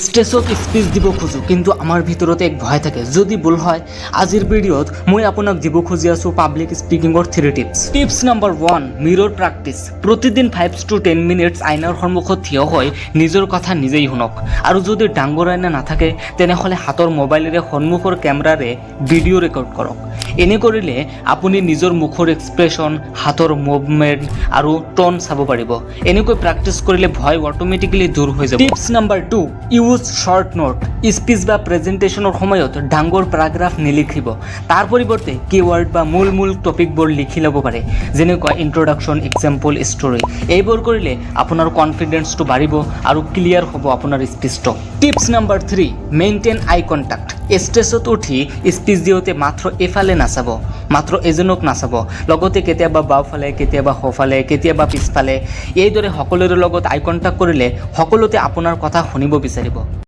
ষ্টেজত স্পিচ দিব খোজোঁ কিন্তু আমাৰ ভিতৰতে এক ভয় থাকে যদি ভুল হয়। আজিৰ ভিডিঅ'ত মই আপোনাক দিব খুজি আছোঁ পাব্লিক স্পিকিঙৰ 3 tips. Tips number 1, mirror practice. প্ৰতিদিন 5 to 10 মিনিটছ আইনাৰ সন্মুখত থিয় হৈ নিজৰ কথা নিজেই শুনক। আৰু যদি ডাঙৰ আইনা নাথাকে তেনেহ'লে হাতৰ মোবাইলেৰে সন্মুখৰ কেমেৰাৰে ভিডিঅ' ৰেকৰ্ড কৰক। এনে কৰিলে আপুনি নিজৰ মুখৰ এক্সপ্ৰেছন, হাতৰ মুভমেণ্ট আৰু টোন চাব পাৰিব। এনেকৈ প্ৰেক্টিছ কৰিলে ভয় অট'মেটিকেলি দূৰ হৈ যাব। Tips number 2, use short note. Speech বা প্ৰেজেণ্টেশ্যনৰ সময়ত ডাঙৰ পেৰাগ্ৰাফ নিলিখিব। তাৰ পৰিৱৰ্তে কিৱৰ্ড বা মূল টপিকবোৰ লিখি ল'ব পাৰে, যেনেকুৱা ইন্ট্ৰডাকশ্যন, এক্সাম্পল, ষ্টৰী। এইবোৰ কৰিলে আপোনাৰ কনফিডেন্সটো বাঢ়িব আৰু ক্লিয়াৰ হ'ব আপোনাৰ স্পিচটো। টিপছ নম্বৰ 3, মেইনটেইন আই কণ্টেক্ট। ষ্টেজত উঠি স্পিচ দিওঁতে মাত্ৰ এফালে নাচাব, মাত্ৰ এজনক নাচাব, লগতে কেতিয়াবা বাওঁফালে, কেতিয়াবা সোঁফালে, কেতিয়াবা পিছফালে। এইদৰে সকলোৰে লগত আই কণ্টেক্ট কৰিলে সকলোতে আপোনাৰ কথা শুনিব বিচাৰিব।